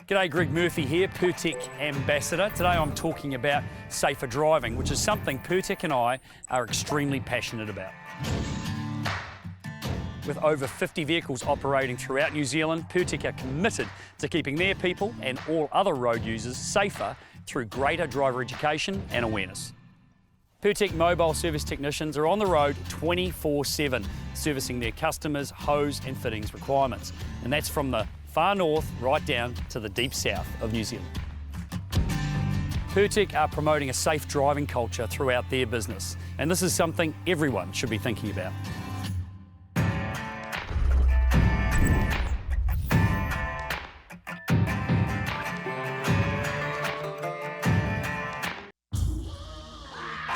G'day, Greg Murphy here, Pertec Ambassador. Today I'm talking about safer driving, which is something Pertec and I are extremely passionate about. With over 50 vehicles operating throughout New Zealand, Pertec are committed to keeping their people and all other road users safer through greater driver education and awareness. Pertec mobile service technicians are on the road 24/7, servicing their customers' hose and fittings requirements. And that's from the far north right down to the deep south of New Zealand. Pertec are promoting a safe driving culture throughout their business, and this is something everyone should be thinking about.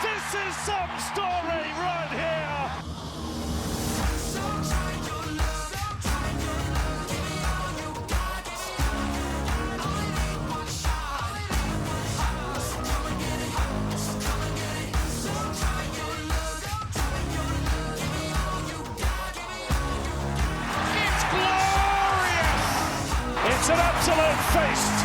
This is some story right here. It's glorious. It's an absolute feast.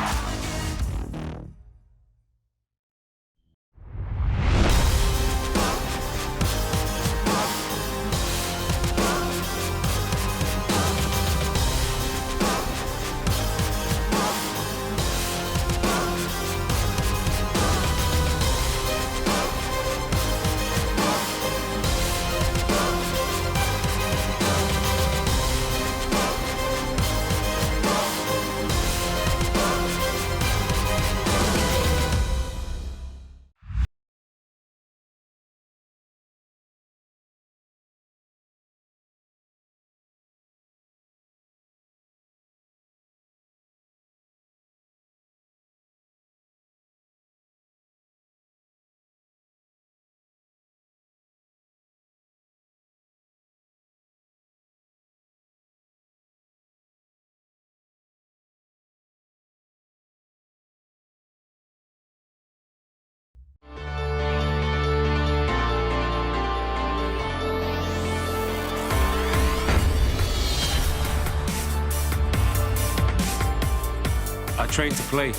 I train to play. And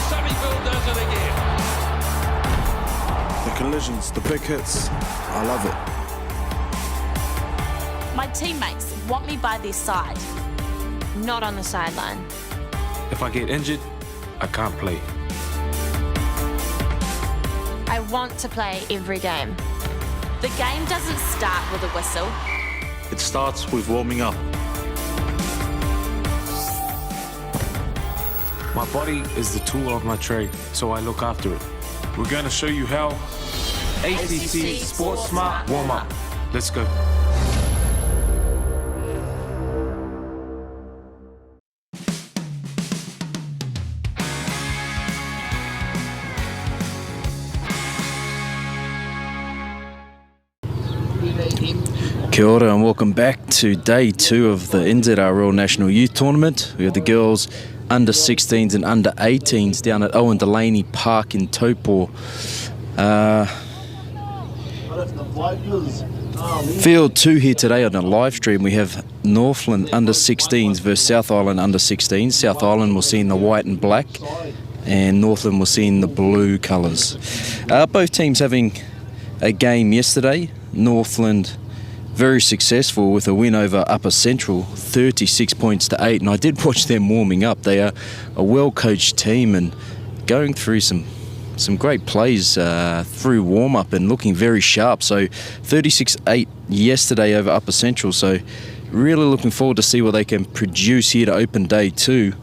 Sunnyville does it again. The collisions, the big hits, I love it. My teammates want me by their side, not on the sideline. If I get injured, I can't play. I want to play every game. The game doesn't start with a whistle. It starts with warming up. My body is the tool of my trade, so I look after it. We're going to show you how. ACC Sports Smart Warm Up. Let's go. Kia ora and welcome back to day 2 of the NZRL National Youth Tournament. We have the girls under 16s and under 18s down at Owen Delany Park in Taupo. Field 2 here today on a live stream. We have Northland under 16s versus South Island under 16s. South Island will see in the white and black, and Northland will see in the blue colours. Both teams having a game yesterday. Northland very successful with a win over Upper Central, 36 points to 8, and I did watch them warming up. They are a well-coached team and going through some great plays through warm-up and looking very sharp. So 36-8 yesterday over Upper Central, so really looking forward to see what they can produce here to open day 2.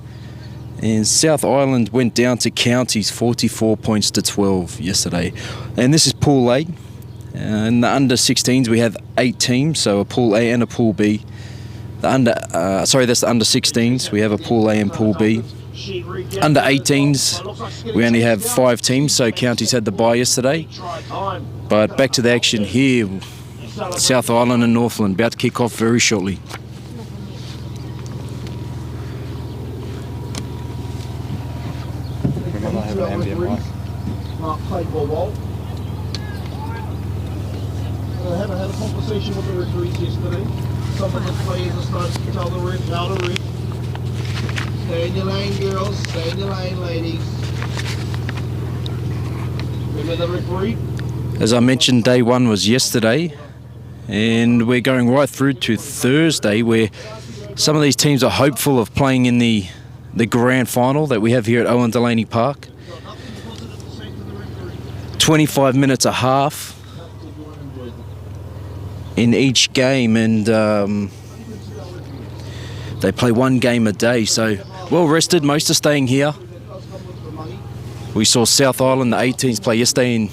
And South Island went down to Counties 44 points to 12 yesterday. And this is Pool A. In the under 16s we have 8 teams, so a Pool A and a Pool B. That's the under 16s. We have a Pool A and Pool B. Under 18s we only have 5 teams, so Counties had the bye yesterday. But back to the action here. South Island and Northland about to kick off very shortly. I haven't had a conversation with the referees yesterday. Some of the players are starting to tell the ref how to ref. Stay in your lane, girls. Stay in your lane, ladies. Remember the referee? As I mentioned, day one was yesterday, and we're going right through to Thursday, where some of these teams are hopeful of playing in the grand final that we have here at Owen Delany Park. 25 minutes a half in each game, and they play one game a day, so well rested. Most are staying here. We saw South Island, the 18s, play yesterday in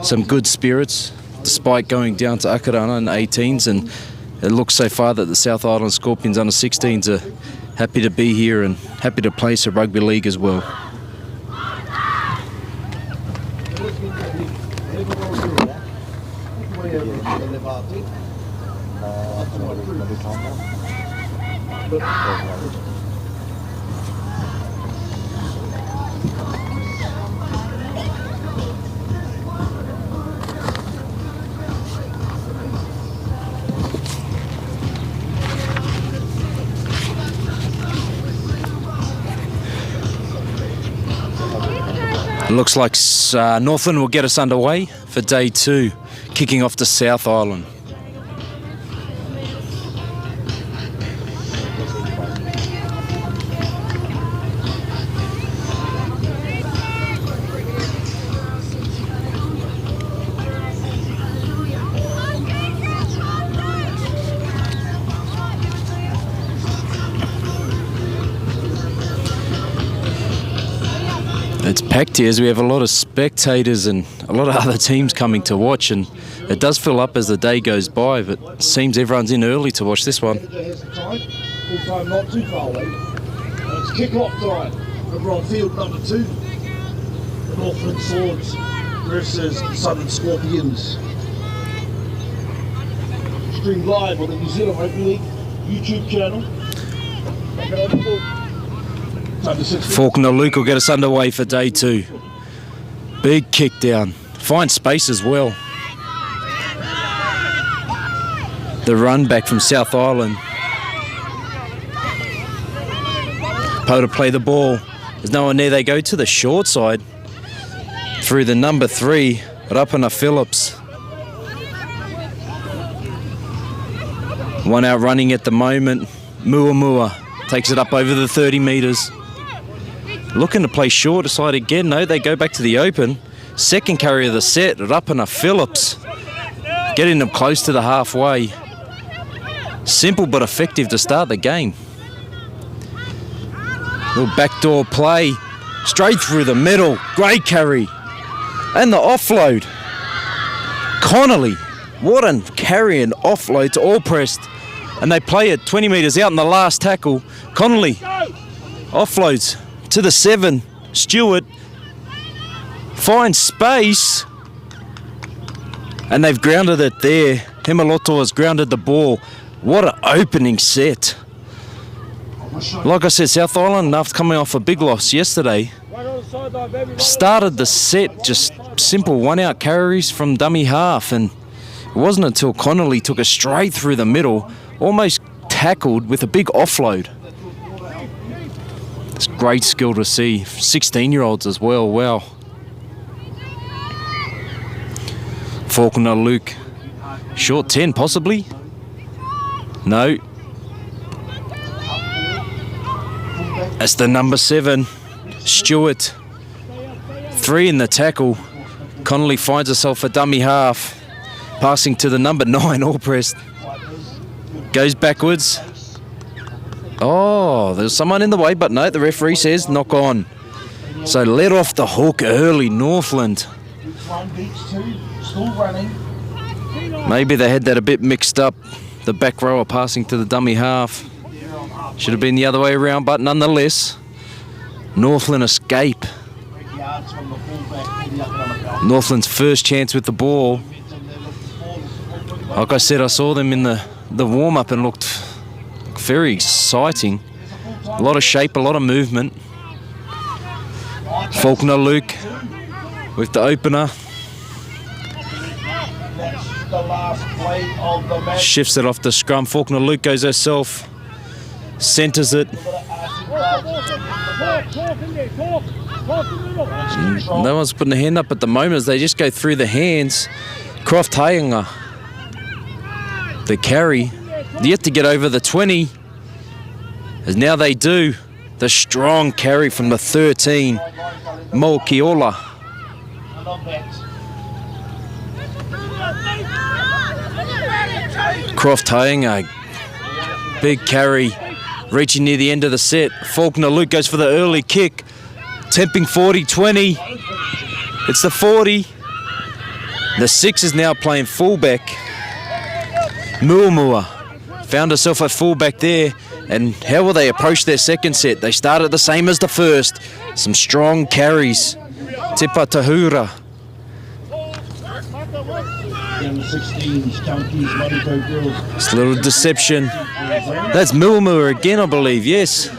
some good spirits, despite going down to Akarana in the 18s, and it looks so far that the South Island Scorpions under 16s are happy to be here and happy to play some rugby league as well. It looks like Northland will get us underway for day two, kicking off to South Island. It's packed here as we have a lot of spectators and a lot of other teams coming to watch, and it does fill up as the day goes by, but it seems everyone's in early to watch this one. Here's the time. Full time not too far away. And it's kick-off time over on field number 2. The Northland Swords versus Southern Scorpions. Streamed live on the New Zealand Rugby League YouTube channel. Faulkner Luke will get us underway for day two. Big kick down. Fine space as well. The run back from South Island. Poe to play the ball. There's no one there. They go to the short side through the number 3, Rapana Phillips. One out running at the moment. Muamua takes it up over the 30 metres. Looking to play short side again. No, they go back to the open. Second carry of the set, Rapana Phillips. Getting them close to the halfway. Simple but effective to start the game. Little backdoor play. Straight through the middle. Great carry. And the offload. Connolly. What a carry and offload to all pressed. And they play it 20 metres out in the last tackle. Connolly offloads to the 7. Stewart finds space. And they've grounded it there. Himaloto has grounded the ball. What an opening set. Like I said, South Island, after coming off a big loss yesterday, started the set just simple one-out carries from dummy half, and it wasn't until Connolly took it straight through the middle, almost tackled with a big offload. It's great skill to see. 16-year-olds as well, wow. Faulkner Luke, short 10 possibly? No. That's the number 7, Stewart. 3 in the tackle. Connolly finds herself a dummy half. Passing to the number 9, all pressed. Goes backwards. Oh, there's someone in the way, but no, the referee says knock on. So let off the hook early, Northland. Maybe they had that a bit mixed up. The back rower passing to the dummy half. Should have been the other way around, but nonetheless, Northland escape. Northland's first chance with the ball. Like I said, I saw them in the warm-up and looked very exciting. A lot of shape, a lot of movement. Faulkner Luke with the opener. Shifts it off the scrum. Faulkner Luke goes herself. Centres it. No one's putting a hand up at the moment as they just go through the hands. Croft Tainga, the carry, yet to get over the 20. As now they do. The strong carry from the 13, Mo Kiola. Croft Tainga, big carry, reaching near the end of the set. Faulkner Luke goes for the early kick, temping 40-20. It's the 40. The 6 is now playing fullback. Muamua found herself at fullback there. And how will they approach their second set? They started the same as the first. Some strong carries. Tipa Tahura. It's a little deception. That's Muamua again, I believe, yes.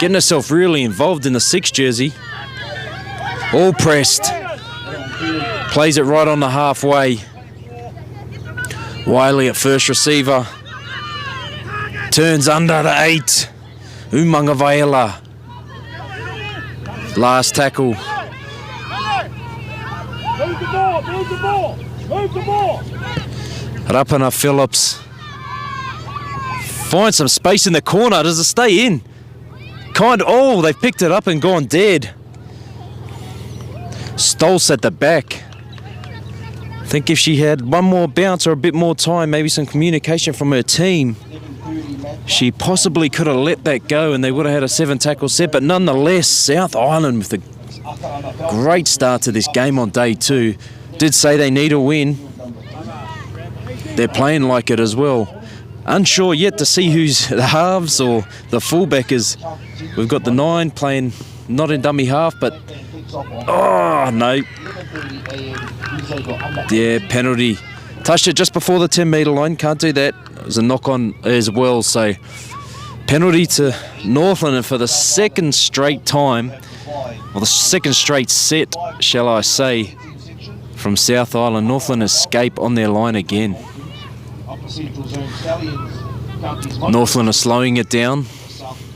Getting herself really involved in the 6 jersey. All pressed. Plays it right on the halfway. Wiley at first receiver. Turns under the 8. Umangavaela. Last tackle. Rapana Phillips. Finds some space in the corner. Does it stay in? Oh, they've picked it up and gone dead. Stolz at the back. I think if she had one more bounce or a bit more time, maybe some communication from her team, she possibly could have let that go and they would have had a 7-tackle set. But nonetheless, South Island with a great start to this game on day 2. Did say they need a win. They're playing like it as well. Unsure yet to see who's the halves or the fullbackers. We've got the 9 playing not in dummy half, but oh no. Yeah, penalty. Touched it just before the 10-metre line. Can't do that. It was a knock-on as well. So penalty to Northland, and for the second straight time, or the second straight set, shall I say, from South Island, Northland escape on their line again. Northland are slowing it down.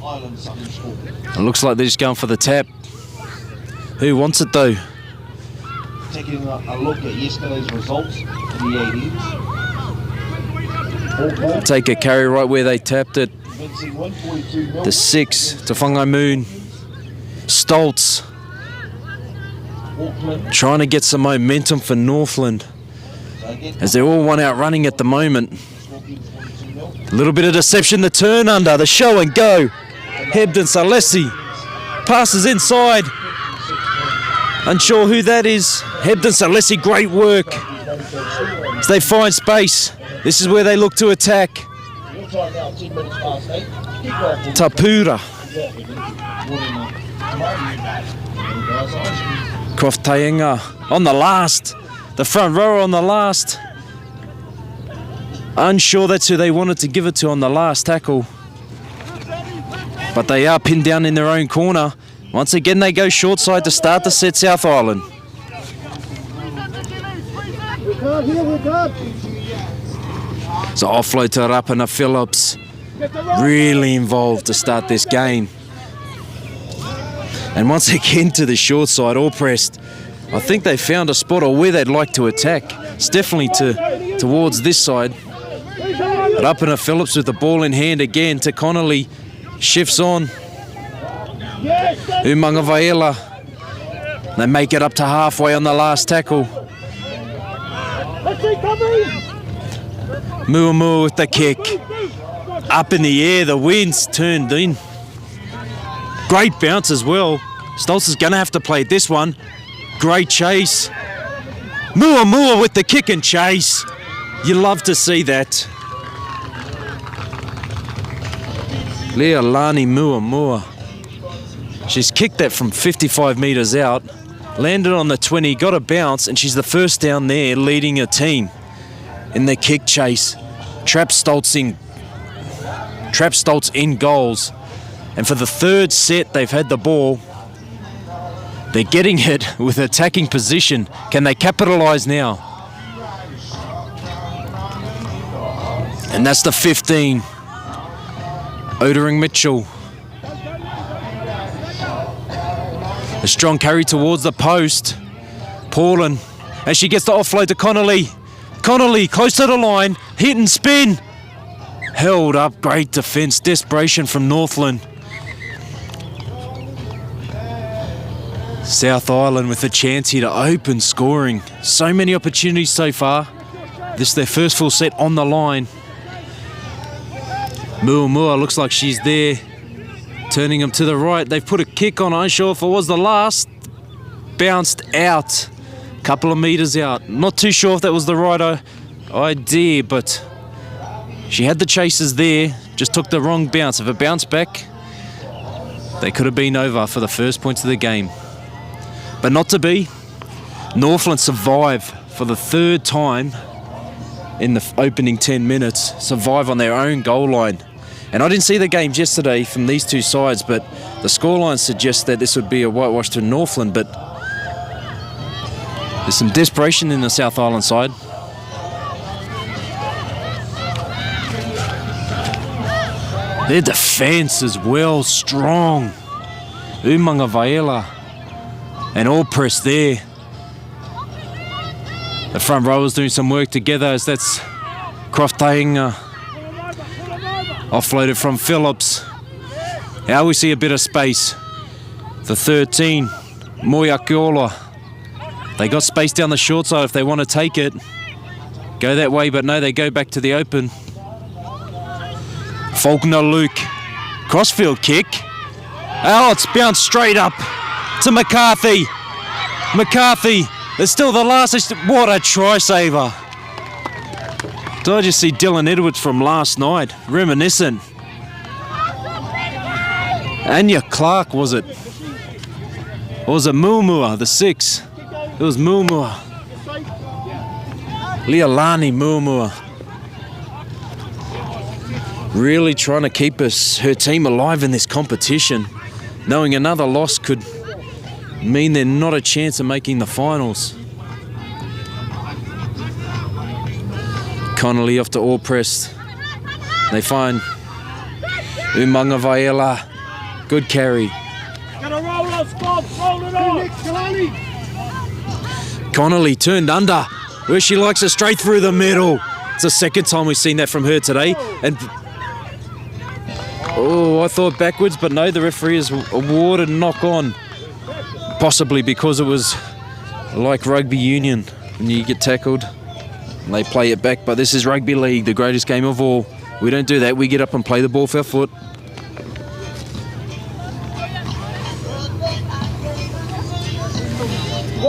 It looks like they're just going for the tap. Who wants it though? Taking a look at yesterday's results in the 18s. Take a carry right where they tapped it. The 6, Tawhangai Moon. Stolz. Trying to get some momentum for Northland, as they're all one out running at the moment. A little bit of deception, the turn under, the show and go. Hebden Salesi passes inside. Unsure who that is. Hebden Salesi, great work. As they find space, this is where they look to attack. Tapura. Croft Tainga on the last. The front rower on the last. Unsure that's who they wanted to give it to on the last tackle. But they are pinned down in their own corner. Once again, they go short side to start the set, South Island. So offload to Rapana Phillips. Really involved to start this game. And once again to the short side, all pressed. I think they found a spot or where they'd like to attack. It's definitely towards this side. Rapana Phillips with the ball in hand again to Connolly. Shifts on. Umangavaela. They make it up to halfway on the last tackle. Muamua with the kick. Up in the air, the wind's turned in. Great bounce as well. Stolz is going to have to play this one. Great chase. Muamua with the kick and chase. You love to see that. Leilani Muamua. She's kicked that from 55 metres out. Landed on the 20, got a bounce, and she's the first down there leading her team in the kick chase. Trap Stolz in goals. And for the third set, they've had the ball. They're getting it with attacking position. Can they capitalise now? And that's the 15. Odering Mitchell. A strong carry towards the post. Paulin, as she gets the offload to Connolly. Connolly, close to the line, hit and spin. Held up, great defence, desperation from Northland. South Island with a chance here to open scoring. So many opportunities so far. This is their first full set on the line. Muamua looks like she's there. Turning them to the right. They've put a kick on. Unsure if it was the last. Bounced out. Couple of metres out. Not too sure if that was the right idea, but she had the chasers there. Just took the wrong bounce. If it bounced back, they could have been over for the first points of the game. But not to be. Northland survive for the third time in the opening 10 minutes. Survive on their own goal line. And I didn't see the games yesterday from these two sides, but the scoreline suggests that this would be a whitewash to Northland, but there's some desperation in the South Island side. Their defence as well, strong. Umanga Vaela and all press there. The front rowers doing some work together as that's Croftainga. Offloaded from Phillips. Now we see a bit of space. The 13, Moyakiola. They got space down the short side if they want to take it. Go that way, but no, they go back to the open. Faulkner Luke. Crossfield kick. Oh, it's bounced straight up to McCarthy. McCarthy. There's still the last. What a try saver. Did I just see Dylan Edwards from last night? Reminiscent. Anya Clark, was it? Or was it Muamua, the 6? It was Muamua. Leilani Muamua. Really trying to keep her team alive in this competition. Knowing another loss could mean they're not a chance of making the finals. Connolly off to all press. They find Umanga Vaela. Good carry. Connolly turned under, where she likes it straight through the middle. It's the second time we've seen that from her today. And oh, I thought backwards, but no, the referee has awarded knock on. Possibly because it was like rugby union when you get tackled. And they play it back, but this is rugby league, the greatest game of all. We don't do that, we get up and play the ball with our foot.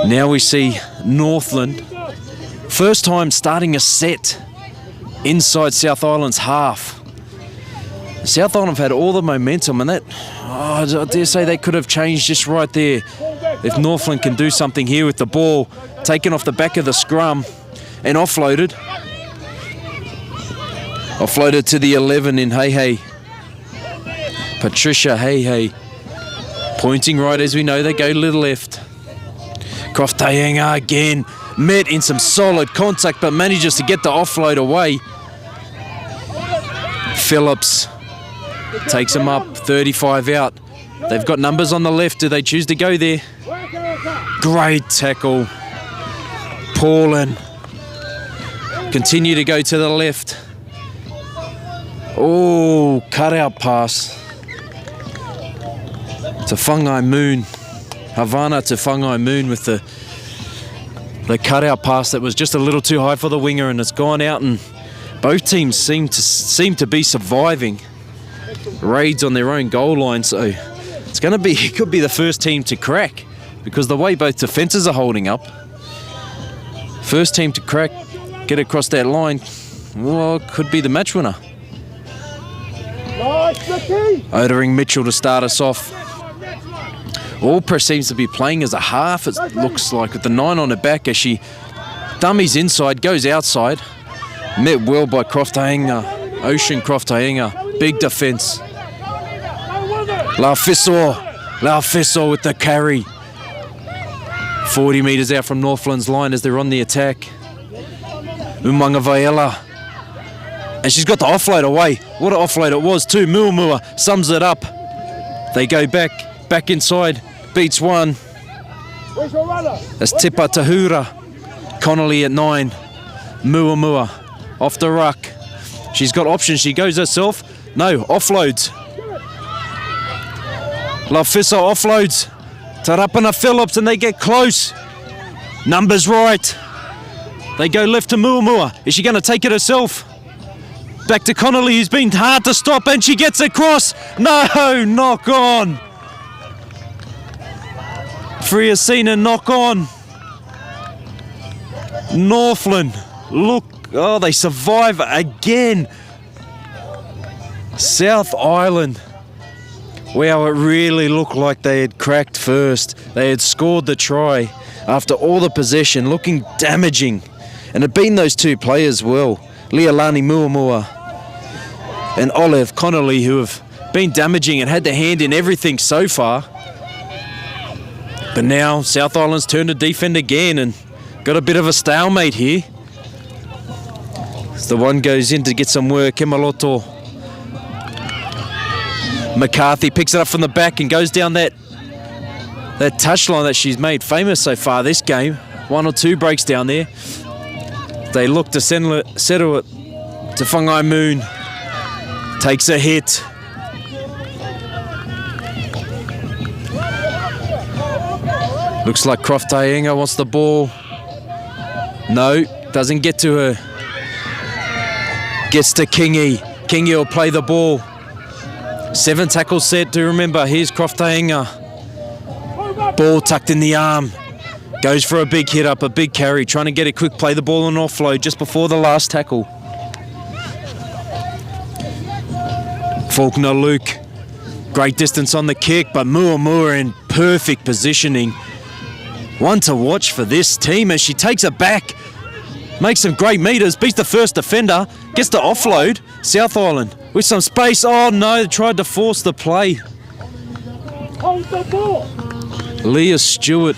Now we see Northland, first time starting a set inside South Island's half. South Island have had all the momentum, and that, I dare say they could have changed just right there. If Northland can do something here with the ball, taken off the back of the scrum, and offloaded. Offloaded to the 11 in Hey. Patricia Hey. Pointing right as we know, they go to the left. Croftainga again, met in some solid contact, but manages to get the offload away. Phillips takes him up, 35 out. They've got numbers on the left. Do they choose to go there? Great tackle. Paulin. Continue to go to the left. Oh, cut out pass. To Whangai Moon. Havana to Whangai Moon with the cut-out pass that was just a little too high for the winger, and it's gone out, and both teams seem to be surviving raids on their own goal line, so it could be the first team to crack, because the way both defences are holding up, first team to crack, get across that line, well, could be the match winner. Odering Mitchell to start us off. Allpress seems to be playing as a half, it looks like, with the 9 on her back as she dummies inside, goes outside. Met well by Croftainga, Ocean Croftainga, big defence. Laufisor with the carry. 40 metres out from Northland's line as they're on the attack. Umanga Vaela. And she's got the offload away. What an offload it was too. Muamua sums it up. They go back inside. beats 1. That's Tipa Tahura. Connolly at 9. Muamua off the ruck. She's got options. She goes herself. No, offloads. Lafissa offloads. Tarapana Phillips, and they get close. Numbers right. They go left to Muamua. Is she going to take it herself? Back to Connolly, who's been hard to stop, and she gets across. No, knock on. Friasina, knock on. Northland, look, oh, they survive again. South Island. Wow, it really looked like they had cracked first. They had scored the try after all the possession, looking damaging. And had been those two players well, Leilani Muamua and Olive Connolly, who have been damaging and had their hand in everything so far. But now South Island's turn to defend again and got a bit of a stalemate here. As the one goes in to get some work, Emaloto. McCarthy picks it up from the back and goes down that touchline that she's made famous so far this game. 1 or 2 breaks down there. They look to settle it to Whangai Moon. Takes a hit. Looks like Croft Taenga wants the ball. No, doesn't get to her. Gets to Kingy. Kingy will play the ball. 7 tackles set to remember. Here's Croft Taenga. Ball tucked in the arm. Goes for a big hit up, a big carry, trying to get a quick play the ball on offload just before the last tackle. Faulkner Luke, great distance on the kick, but Muamua in perfect positioning. One to watch for this team as she takes it back, makes some great meters, beats the first defender, gets to offload. South Island with some space. Oh no, they tried to force the play. Hold the ball. Leah Stewart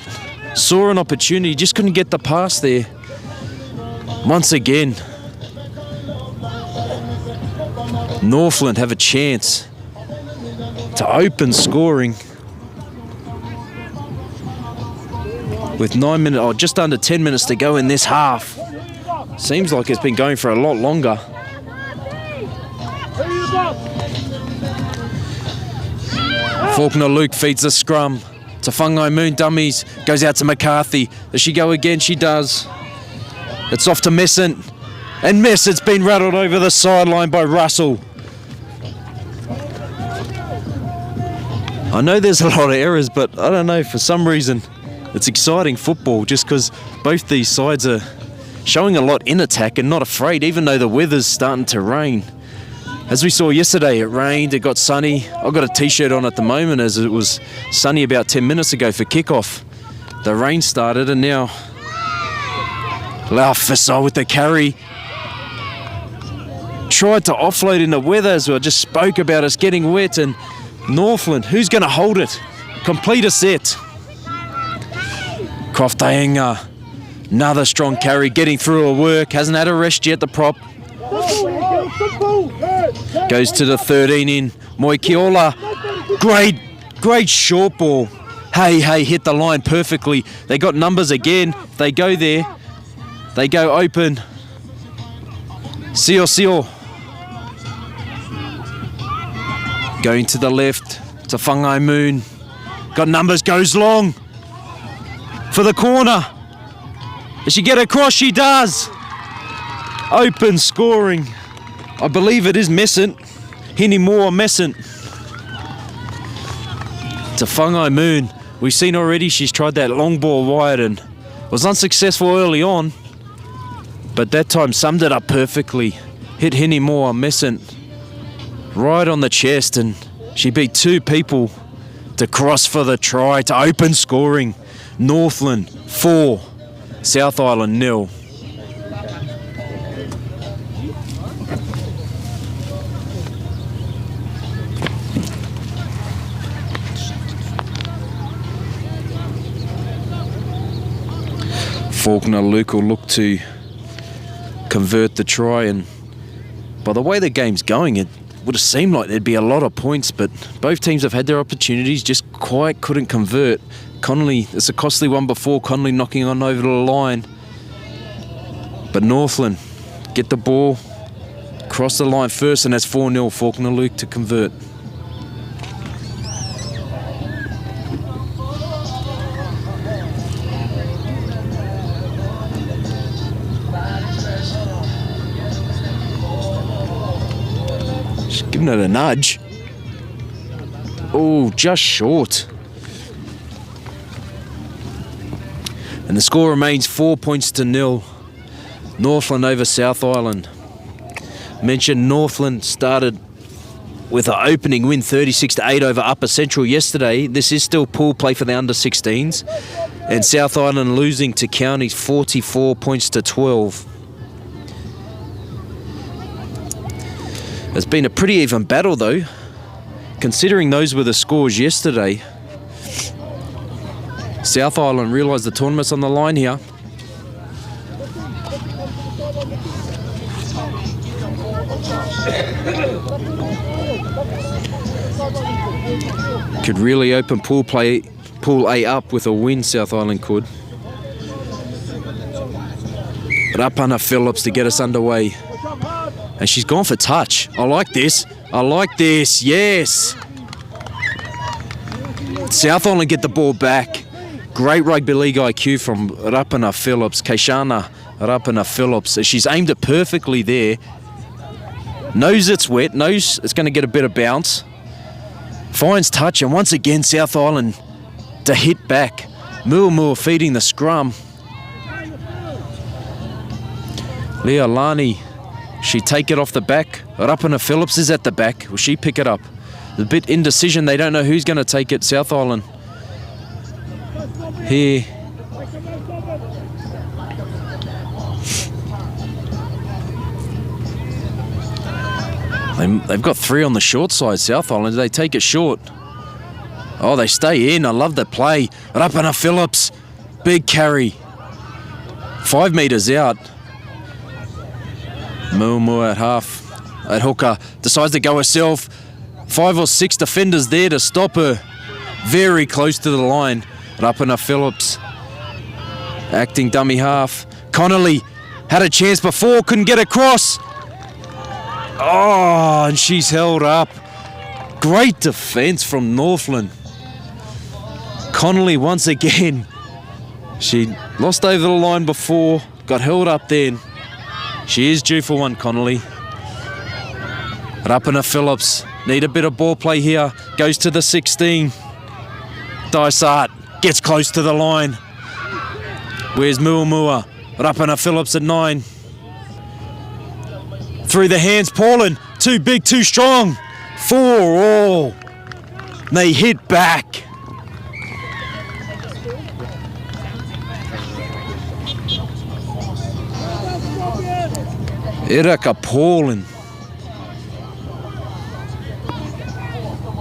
saw an opportunity, just couldn't get the pass there. Once again, Northland have a chance to open scoring with 9 minutes, or just under 10 minutes to go in this half. Seems like it's been going for a lot longer. Faulkner Luke feeds the scrum to Whangai Moon, dummies, goes out to McCarthy. Does she go again? She does. It's off to Messant, and Messant's been rattled over the sideline by Russell. I know there's a lot of errors, but I don't know, for some reason it's exciting football just because both these sides are showing a lot in attack and not afraid, even though the weather's starting to rain. As we saw yesterday, it rained, it got sunny. I've got a t-shirt on at the moment as it was sunny about 10 minutes ago for kickoff. The rain started and now Lau Fissel with the carry. Tried to offload in the weather as I just spoke about us getting wet, and Northland, who's going to hold it? Complete a set. Croft Taenga, another strong carry, getting through her work, hasn't had a rest yet, the prop. Goes to the 13 in, Moikiola. Great short ball. Hey, hit the line perfectly. They got numbers again. They go there. They go open. Sio. Going to the left to Whangai Moon. Got numbers, goes long. For the corner. Does she get across? She does. Open scoring. I believe it is Messant. Hinimore Messant. To Whangai Moon. We've seen already she's tried that long ball wide and was unsuccessful early on. But that time summed it up perfectly. Hit Hinimore Messant right on the chest, and she beat 2 people to cross for the try to open scoring. Northland 4, South Island 0. Faulkner Luke will look to convert the try, and by the way the game's going, it would have seemed like there'd be a lot of points, but both teams have had their opportunities, just quite couldn't convert. Connolly, it's a costly one before, Connolly knocking on over the line. But Northland get the ball, cross the line first, and that's 4-0, Faulkner Luke to convert. Just giving it a nudge. Oh, just short. And the score remains 4 points to 0. Northland over South Island. Mentioned Northland started with an opening win 36-8 over Upper Central yesterday. This is still pool play for the under-16s. And South Island losing to Counties 44 points to 12. It's been a pretty even battle though, considering those were the scores yesterday. South Island realise the tournament's on the line here. Could really open Pool A up with a win, South Island could. But up on her Phillips to get us underway. And she's gone for touch. I like this. I like this. Yes. South Island get the ball back. Great rugby league IQ from Rapana Phillips. Kaishana Rapana Phillips. She's aimed it perfectly there. Knows it's wet. Knows it's going to get a bit of bounce. Finds touch. And once again, South Island to hit back. Muamua feeding the scrum. Leolani. She take it off the back. Rapana Phillips is at the back. Will she pick it up? A bit indecision. They don't know who's going to take it. South Island. Here. They've got 3 on the short side, South Island. They take it short. Oh, they stay in. I love the play. Rapana Phillips. Big carry. 5 metres out. Muamua at half. At hooker. Decides to go herself. 5 or 6 defenders there to stop her. Very close to the line. Rapana Phillips. Acting dummy half. Connolly had a chance before. Couldn't get across. Oh, and she's held up. Great defence from Northland. Connolly once again. She lost over the line before. Got held up then. She is due for one, Connolly. Rapana Phillips. Need a bit of ball play here. Goes to the 16. Dysart gets close to the line. Where's Muamua? Rapana Phillips at 9. Through the hands, Paulin. Too big, too strong. 4 all. They hit back. Erika Paulin.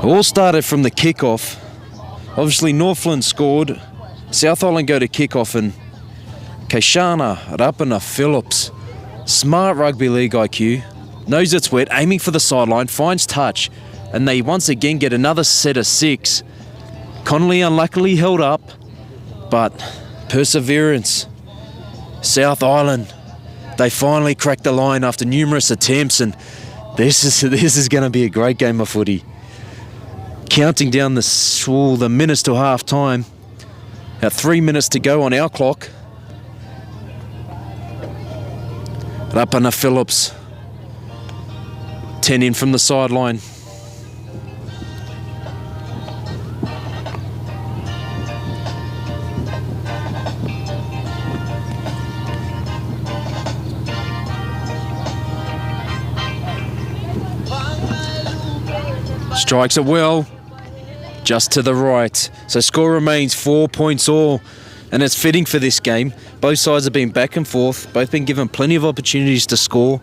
All started from the kickoff. Obviously Northland scored. South Island go to kickoff and Kaishana Rapana Phillips. Smart rugby league IQ. Knows it's wet, aiming for the sideline, finds touch, and they once again get another set of 6. Connolly unluckily held up, but perseverance. South Island, they finally cracked the line after numerous attempts, and this is going to be a great game of footy. Counting down the minutes to half time. At 3 minutes to go on our clock. Rapana Phillips. 10 in from the sideline. Strikes it well. Just to the right. So score remains 4 points all. And it's fitting for this game. Both sides have been back and forth. Both been given plenty of opportunities to score.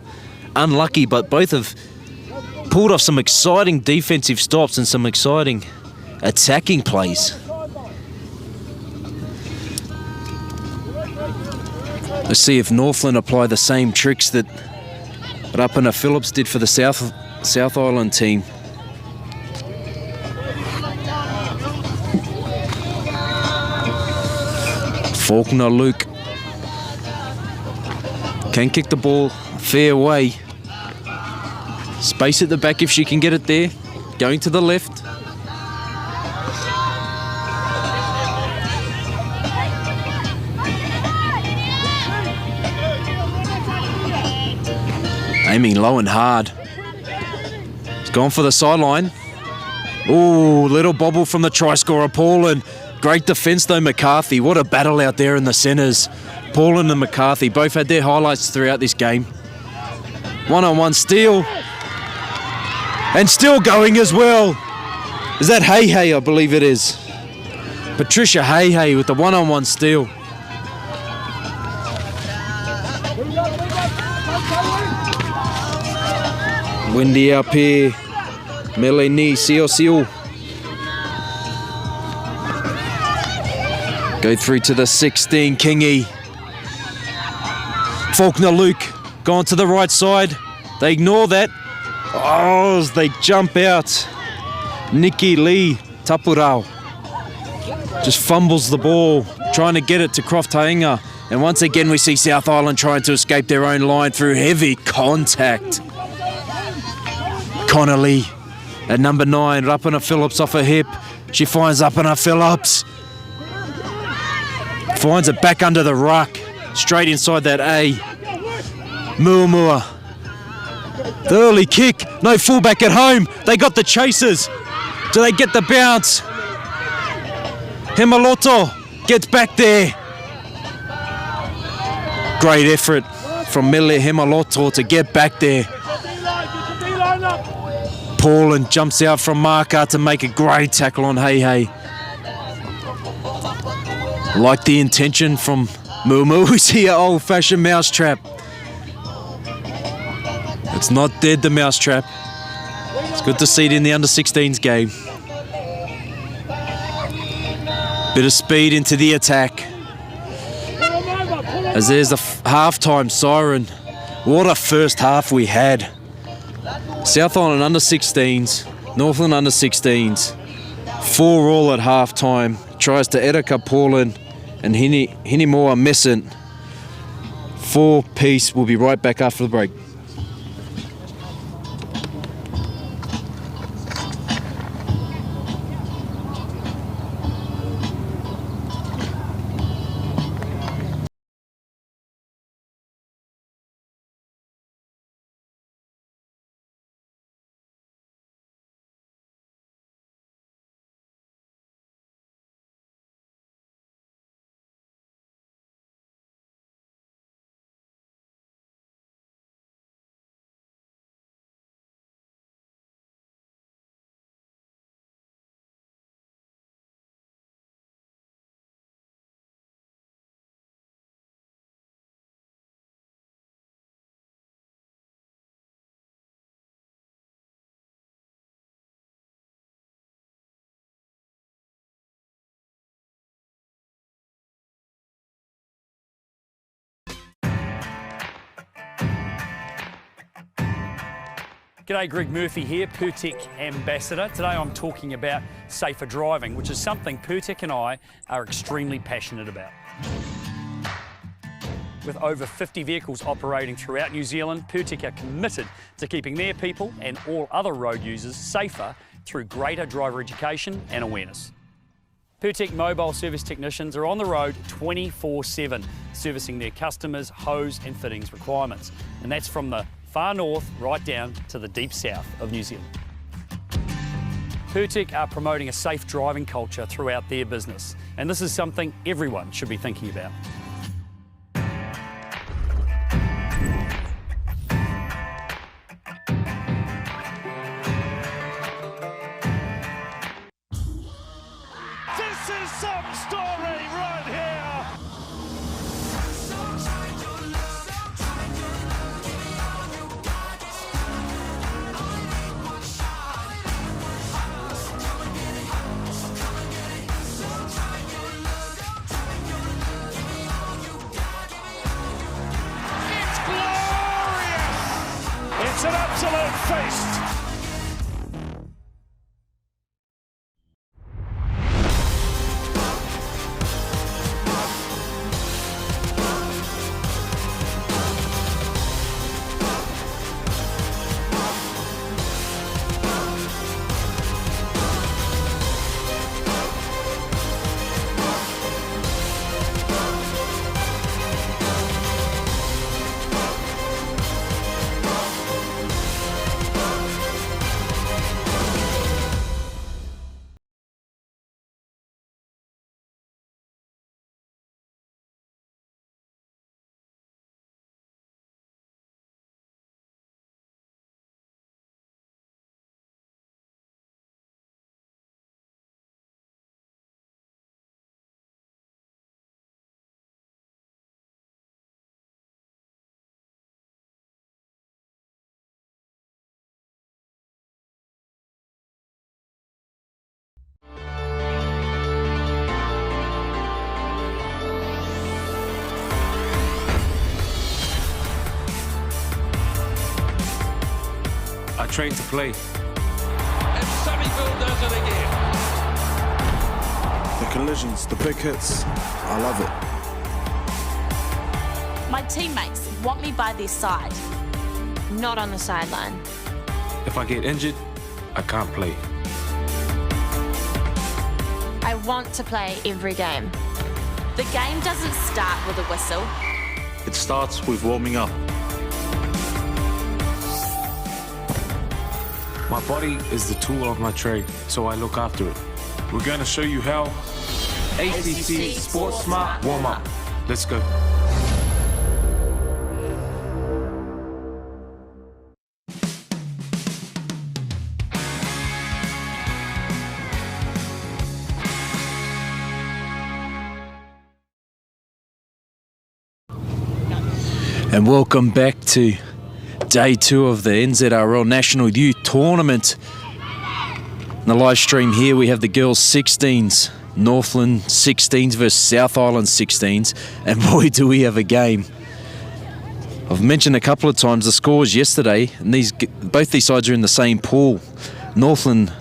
Unlucky, but both have pulled off some exciting defensive stops and some exciting attacking plays. Let's see if Northland apply the same tricks that Rapana Phillips did for the South South Island team. Faulkner Luke can kick the ball fair way. Space at the back if she can get it there. Going to the left. Aiming low and hard. It's gone for the sideline. Ooh, little bobble from the try scorer, Paulin. Great defence though, McCarthy. What a battle out there in the centres. Paulin and McCarthy both had their highlights throughout this game. One-on-one steal. And still going as well. Is that Hey, I believe it is. Patricia Hey with the one-on-one steal. Windy up here. Melanie Sio. Go through to the 16, Kingy. Faulkner Luke gone to the right side. They ignore that. Oh, as they jump out. Nikki Lee Tapurao just fumbles the ball, trying to get it to Croft Tainga. And once again, we see South Island trying to escape their own line through heavy contact. Connolly at number 9, Rapana Phillips off her hip. She finds Rapana Phillips. Finds it back under the ruck. Straight inside that A. Muamua. The early kick. No fullback at home. They got the chasers. Do they get the bounce? Himaloto gets back there. Great effort from Mele Himaloto to get back there. Paulin jumps out from marker to make a great tackle on Hey. Like the intention from Mumu. We see an old-fashioned mousetrap. It's not dead, the mousetrap. It's good to see it in the under-16s game. Bit of speed into the attack. As there's the halftime siren. What a first half we had. South Island under-16s, Northland under-16s. 4 all at halftime. Tries to Erika Paulin and Hinimoa Messent. 4-piece. We'll be right back after the break. G'day, Greg Murphy here, Pertec Ambassador. Today I'm talking about safer driving, which is something Pertec and I are extremely passionate about. With over 50 vehicles operating throughout New Zealand, Pertec are committed to keeping their people and all other road users safer through greater driver education and awareness. Pertec mobile service technicians are on the road 24/7, servicing their customers' hose and fittings requirements. And that's from the far north right down to the deep south of New Zealand. Pertec are promoting a safe driving culture throughout their business, and this is something everyone should be thinking about. This is some story right here. It's glorious. It's an absolute feast. train to play. And Sunnyville does it again. The collisions, the big hits, I love it. My teammates want me by their side, not on the sideline. If I get injured, I can't play. I want to play every game. The game doesn't start with a whistle. It starts with warming up. My body is the tool of my trade, so I look after it. We're going to show you how. ACC Sports Smart Warm-Up. Let's go. And welcome back to day 2 of the NZRL National Youth Tournament. In the live stream here we have the girls 16s, Northland 16s versus South Island 16s, and boy do we have a game. I've mentioned a couple of times the scores yesterday, and both these sides are in the same pool. Northland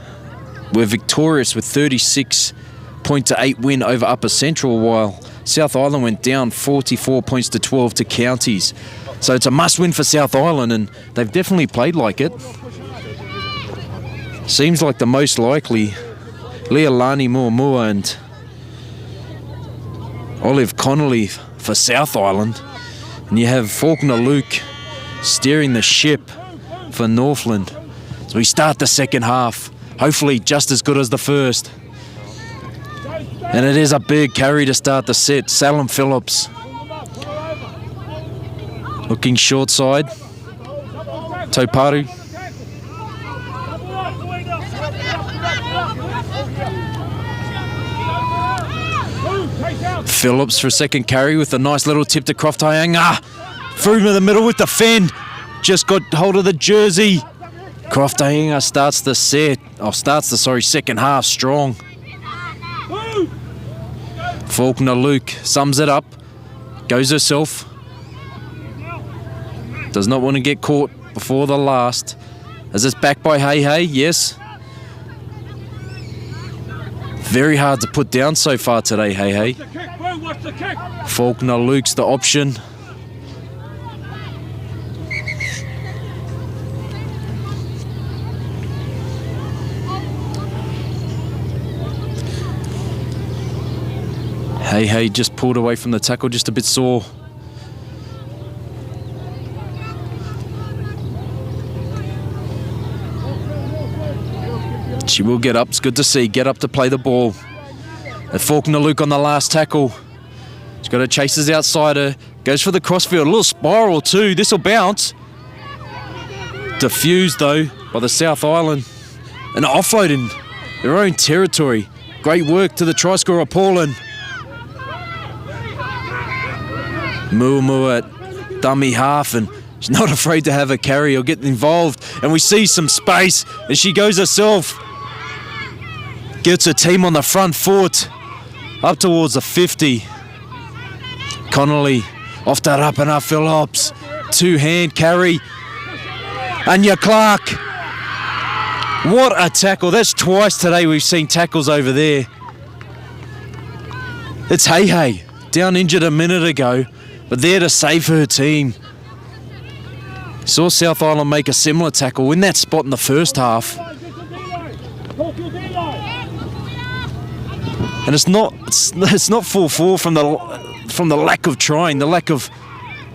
were victorious with 36-8 win over Upper Central, while South Island went down 44 points to 12 to Counties. So it's a must-win for South Island, and they've definitely played like it. Seems like the most likely Leilani Muamua and Olive Connolly for South Island. And you have Faulkner Luke steering the ship for Northland. So we start the second half, hopefully just as good as the first. And it is a big carry to start the set. Salem Phillips looking short side. Taupo. Phillips for a second carry with a nice little tip to Croft Haianga. Through to the middle with the fend. Just got hold of the jersey. Croft Haianga starts the second half strong. Faulkner Luke sums it up, goes herself, does not want to get caught before the last. Is this back by Hey? Yes. Very hard to put down so far today, Hey. Faulkner Luke's the option. Hey just pulled away from the tackle, just a bit sore. She will get up, it's good to see, get up to play the ball. And Faulkner Luke on the last tackle. She's got her chasers outside her, goes for the crossfield, a little spiral too, this will bounce. Diffused though by the South Island. And offload in their own territory. Great work to the try scorer, Paulin. Muamua at dummy half, and she's not afraid to have a carry or get involved. And we see some space, and she goes herself. Gets her team on the front foot, up towards the 50. Connolly off that up and up Phillips. 2-hand carry. Anya Clark. What a tackle. That's twice today we've seen tackles over there. It's Hey. Down injured a minute ago, but there to save her team. Saw South Island make a similar tackle in that spot in the first half. And it's not 4-4 from the lack of trying, the lack of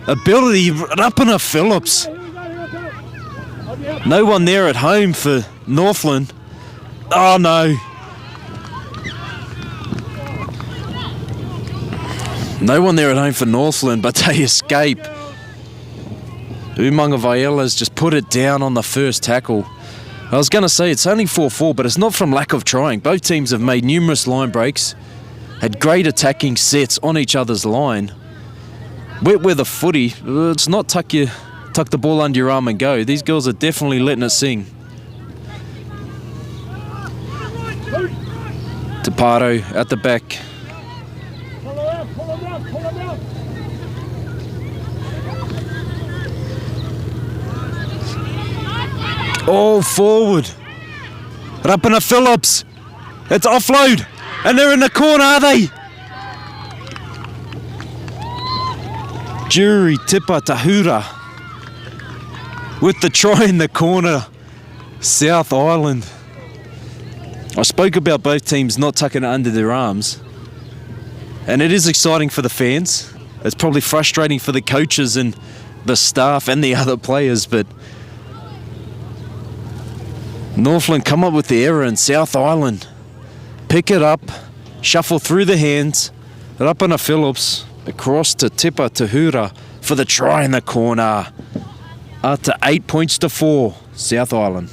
ability. Up in a Phillips. No one there at home for Northland. Oh no. No one there at home for Northland, but they escape. Umunga Vaiela's just put it down on the first tackle. I was going to say it's only 4-4, but it's not from lack of trying. Both teams have made numerous line breaks, had great attacking sets on each other's line. Wet weather footy, it's not tuck the ball under your arm and go. These girls are definitely letting it sing. Taupo at the back. Oh, forward. Rapana Phillips. It's offload. And they're in the corner, are they? Jury Tipa Tahura with the try in the corner. South Island. I spoke about both teams not tucking it under their arms. And it is exciting for the fans. It's probably frustrating for the coaches and the staff and the other players, but Northland come up with the error and South Island pick it up, shuffle through the hands, Rapana Phillips across to Tipa Tahura for the try in the corner. Up to 8 points to 4, South Island.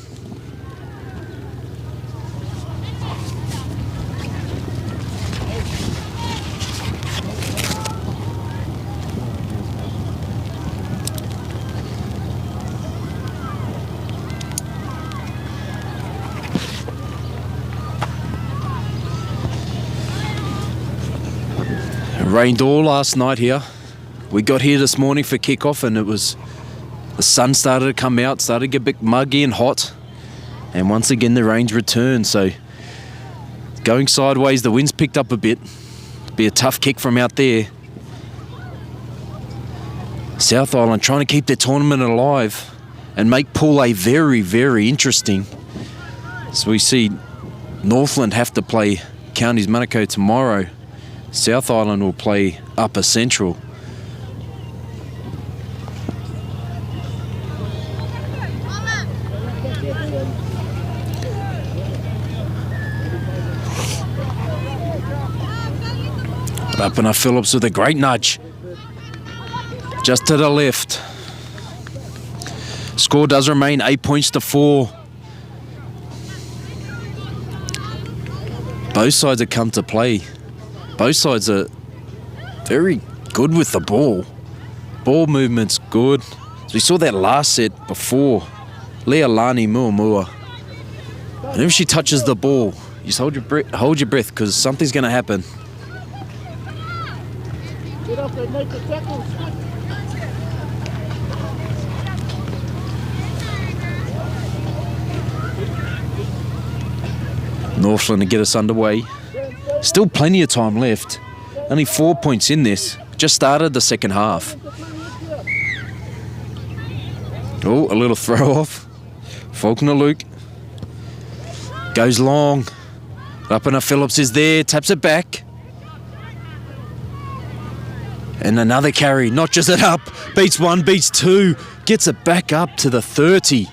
It rained all last night here. We got here this morning for kickoff and the sun started to come out, started to get a bit muggy and hot. And once again the rain's returned, so going sideways, the wind's picked up a bit. It'll be a tough kick from out there. South Island trying to keep their tournament alive and make Pool A very, very interesting. So we see Northland have to play Counties Manukau tomorrow. South Island will play Upper Central. Rapana Phillips with a great nudge. Just to the left. Score does remain 8 points to 4. Both sides have come to play. Both sides are very good with the ball. Ball movement's good. So we saw that last set before. Leilani Muamua. And if she touches the ball, you just hold your breath because something's going to happen. Northland to get us underway. Still plenty of time left. Only 4 points in this. Just started the second half. Oh, a little throw off. Faulkner Luke. Goes long. Rapana Phillips is there, taps it back. And another carry, notches it up. Beats one, beats two. Gets it back up to the 30.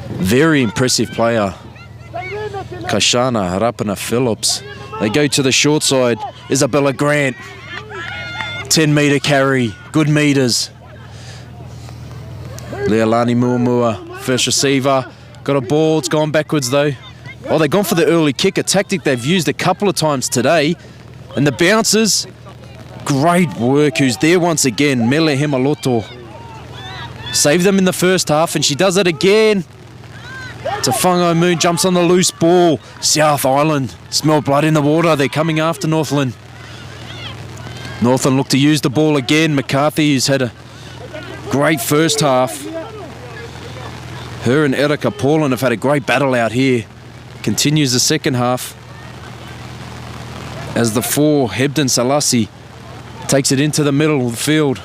Very impressive player. Kashana Rapana Phillips. They go to the short side. Isabella Grant. 10-metre carry. Good meters. Leilani Muamua, first receiver. Got a ball. It's gone backwards though. Oh, they've gone for the early kick. A tactic they've used a couple of times today. And the bouncers. Great work. Who's there once again? Mele Hemaloto. Saved them in the first half and she does it again. Tafango Moon jumps on the loose ball. South Island smell blood in the water. They're coming after Northland. Northland look to use the ball again. McCarthy, who's had a great first half. Her and Erika Paulin have had a great battle out here. Continues the second half. As the 4, Hebden Salasi, takes it into the middle of the field.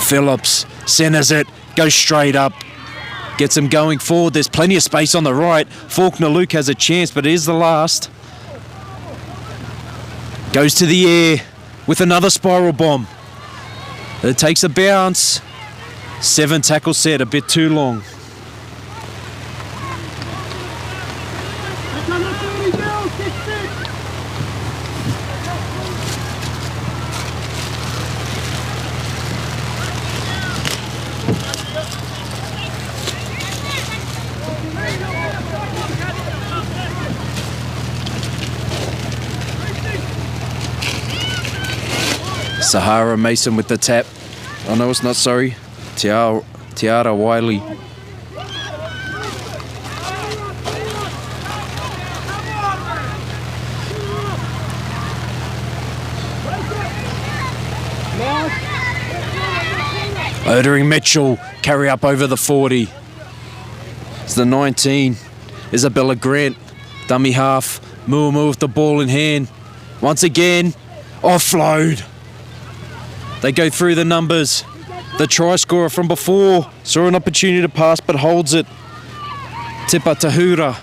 Phillips centers it, goes straight up. Gets him going forward. There's plenty of space on the right. Faulkner Luke has a chance, but it is the last. Goes to the air with another spiral bomb. It takes a bounce. 7 tackle set, a bit too long. Sahara Mason with the tap. Oh no, it's not, sorry. Tiara Wiley. Ordering Mitchell, carry up over the 40. It's the 19. Isabella Grant, dummy half. Muamu with the ball in hand. Once again, offload. They go through the numbers. The try scorer from before saw an opportunity to pass but holds it. Tipa Tahura.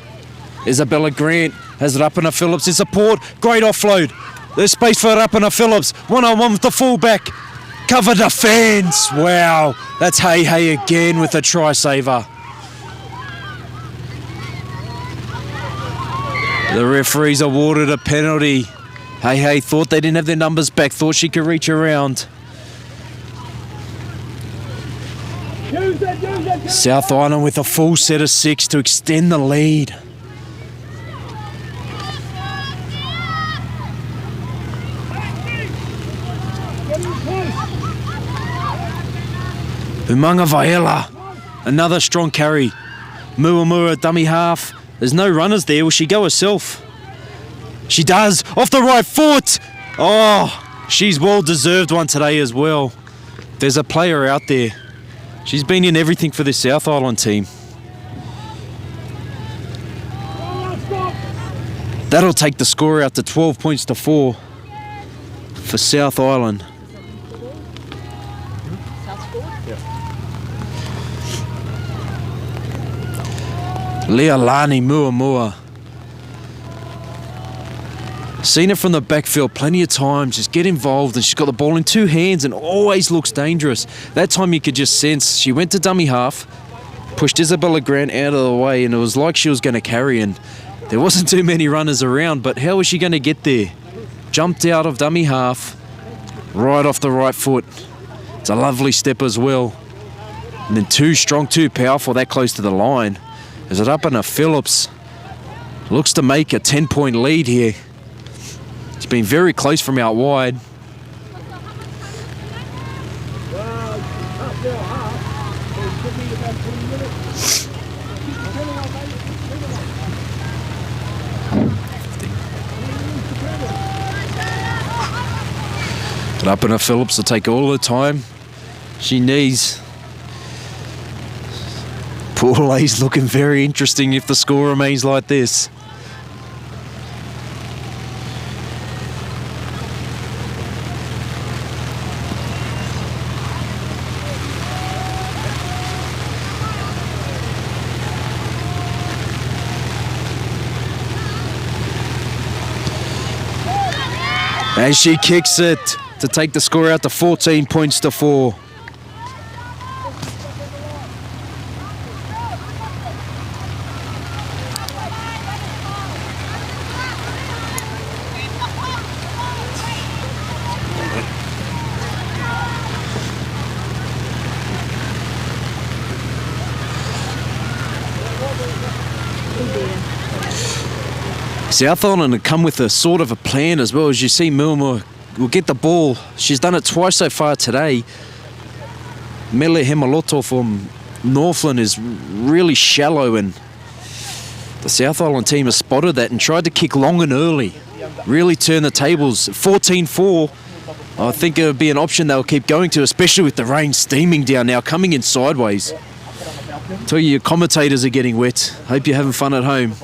Isabella Grant has Rapana Phillips in support. Great offload. There's space for Rapana Phillips. One-on-one with the fullback. Cover defence. Wow. That's Hey again with a try saver. The referees awarded a penalty. Hey thought they didn't have their numbers back. Thought she could reach around. South Island with a full set of 6 to extend the lead. Umanga Vaela, another strong carry. Muamura, dummy half. There's no runners there. Will she go herself? She does. Off the right foot. Oh, she's well deserved one today as well. There's a player out there. She's been in everything for this South Island team. That'll take the score out to 12 points to 4 for South Island. Leilani Muamua. Seen it from the backfield plenty of times. Just get involved, and she's got the ball in 2 hands and always looks dangerous. That time you could just sense she went to dummy half, pushed Isabella Grant out of the way, and it was like she was going to carry, and there wasn't too many runners around, but how was she going to get there? Jumped out of dummy half, right off the right foot. It's a lovely step as well. And then too strong, too powerful, that close to the line. Is it up in a Phillips? Looks to make a 10-point lead here. It's been very close from out wide. But up in a Phillips will take all the time she needs. Paulay's looking very interesting if the score remains like this. As she kicks it to take the score out to 14 points to 4. South Island had come with a sort of a plan as well. As you see, Milmore will get the ball. She's done it twice so far today. Mele Hemaloto from Northland is really shallow, and the South Island team has spotted that and tried to kick long and early. Really turn the tables. 14-4. I think it would be an option they'll keep going to, especially with the rain steaming down now, coming in sideways. Tell you, your commentators are getting wet. Hope you're having fun at home.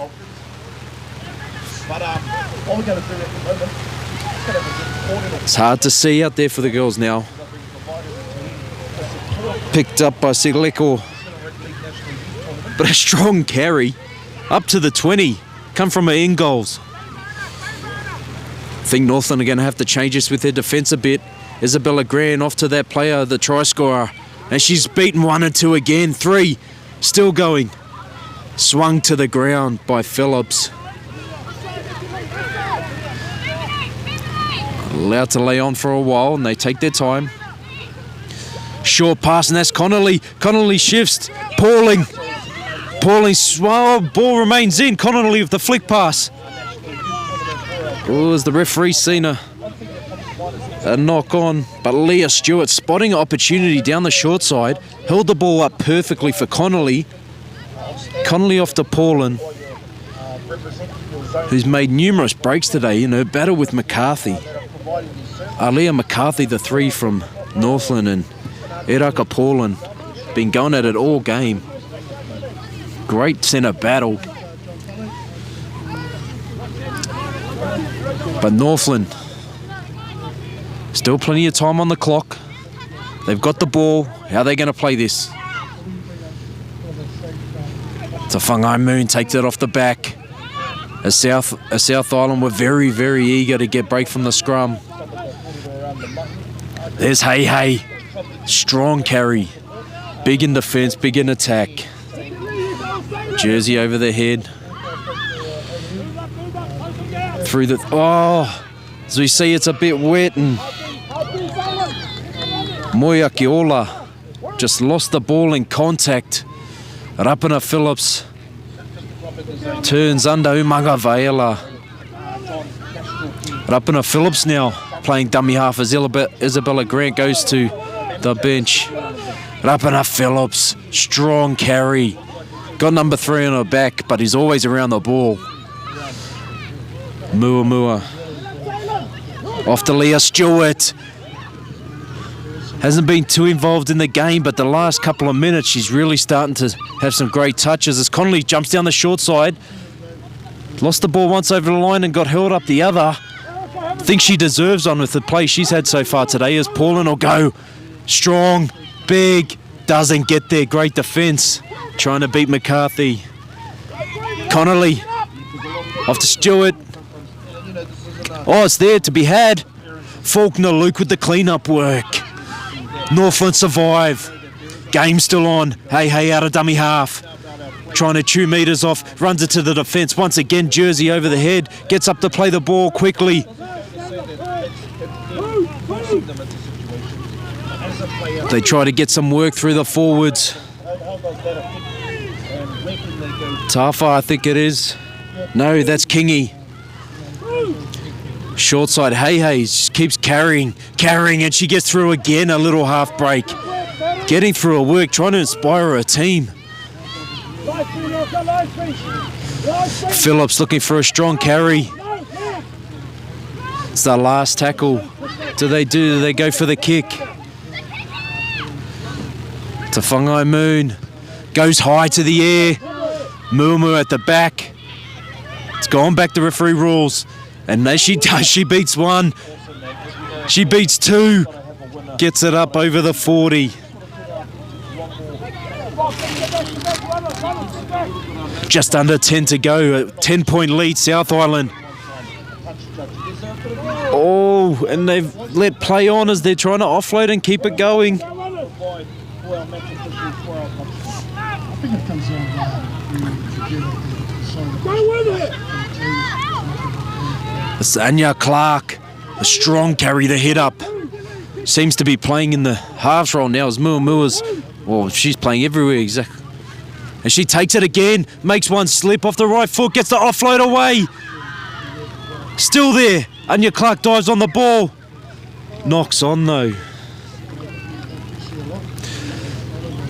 It's hard to see out there for the girls now. Picked up by Sigleko. But a strong carry up to the 20. Come from her in goals. I think Northland are going to have to change this with their defence a bit. Isabella Grant off to that player, the try scorer. And she's beaten 1 and 2 again. 3 still going. Swung to the ground by Phillips. Allowed to lay on for a while, and they take their time. Short pass, and that's Connolly. Connolly shifts. Pauling. Ball remains in. Connolly with the flick pass. Oh, as the referee seen a knock on, but Leah Stewart spotting an opportunity down the short side, held the ball up perfectly for Connolly. Connolly off to Pauling, who's made numerous breaks today in her battle with McCarthy. Alea McCarthy, the 3 from Northland, and Eraka Paulin, been going at it all game. Great centre battle. But Northland, still plenty of time on the clock. They've got the ball. How are they going to play this? Te Whangai Moon takes it off the back. As South Island were very, very eager to get break from the scrum. There's Hey. Strong carry. Big in defence, big in attack. Jersey over the head. Through the... Oh! As we see, it's a bit wet, and Moia Kiola just lost the ball in contact. Rapana Phillips turns under Umaga Vaela. Rapana Phillips now playing dummy half as Isabella Grant goes to the bench. Rapana Phillips, strong carry. Got number 3 on her back, but he's always around the ball. Mua. Off to Leah Stewart. Hasn't been too involved in the game, but the last couple of minutes she's really starting to have some great touches as Connolly jumps down the short side. Lost the ball once over the line and got held up the other. I think she deserves on with the play she's had so far today as Paulin will go. Strong, big, doesn't get there. Great defence. Trying to beat McCarthy. Connolly off to Stewart. Oh, it's there to be had. Faulkner Luke with the clean-up work. Northland survive. Game still on. Hey out of dummy half. Trying to 2 metres off. Runs it to the defence. Once again, Jersey over the head. Gets up to play the ball quickly. They try to get some work through the forwards. Tafa, I think it is. No, that's Kingy. Short side, Hey keeps carrying, and she gets through again, a little half break. Getting through her work, trying to inspire her team. Phillips looking for a strong carry. It's the last tackle. Do they go for the kick? Te Whangai Moon goes high to the air. Mumu at the back. It's gone back to referee rules. And as she does, she beats 1. She beats 2. Gets it up over the 40. Just under 10 to go. A 10-point lead, South Island. Oh, and they've let play on as they're trying to offload and keep it going. It's Anya Clark, a strong carry to hit up. Seems to be playing in the halves role now as Muamua's, well, she's playing everywhere, exactly. And she takes it again, makes one slip off the right foot, gets the offload away. Still there, Anya Clark dives on the ball. Knocks on though.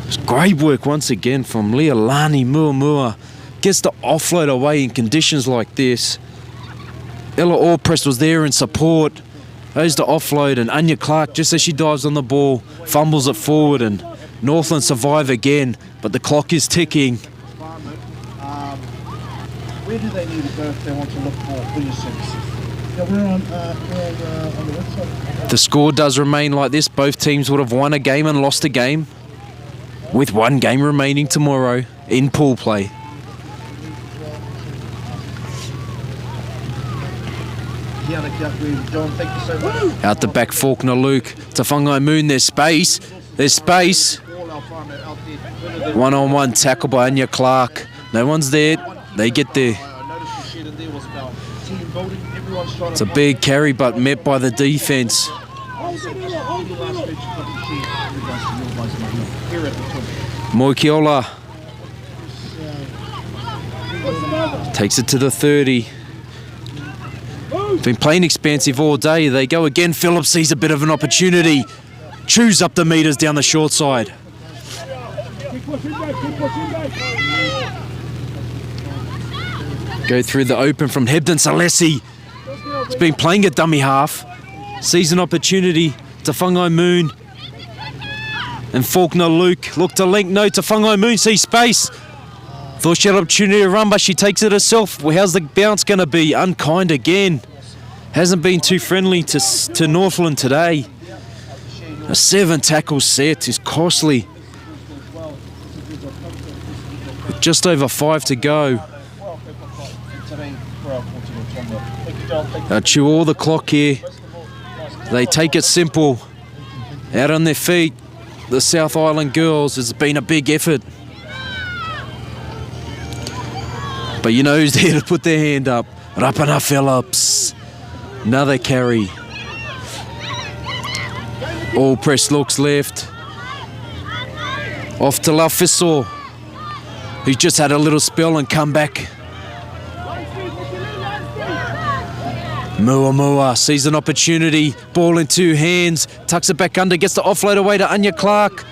It's great work once again from Leilani Muamua. Gets the offload away in conditions like this. Ella Allpress was there in support. Goes to offload, and Anya Clark, just as she dives on the ball, fumbles it forward, and Northland survive again, but the clock is ticking. Where do they need to go if they want to look for your services? Yeah, we're on the website. The score does remain like this. Both teams would have won a game and lost a game, with 1 game remaining tomorrow in pool play. Out the back, Faulkner Luke. Te Whangai Moon, there's space. There's space. One-on-one tackle by Anya Clark. No one's there. They get there. It's a big carry, but met by the defence. Moikiola takes it to the 30. Been playing expansive all day. They go again. Phillips sees a bit of an opportunity. Chews up the metres down the short side. Go through the open from Hebden Salesi. He's been playing a dummy half. Sees an opportunity. Te Whangai Moon. And Faulkner Luke looked to link, no, to Whangai Moon, see space. Thought she had an opportunity to run, but she takes it herself. Well, how's the bounce going to be? Unkind again. Hasn't been too friendly to Northland today. A 7 tackle set is costly. With just over 5 to go. They'll chew all the clock here. They take it simple. Out on their feet, the South Island girls. It's been a big effort. But you know who's there to put their hand up? Rapana Phillips. Another carry. All press looks left. Off to Laufiso, who's just had a little spell and come back. Mua sees an opportunity. Ball in 2 hands. Tucks it back under. Gets the offload away to Anya Clark.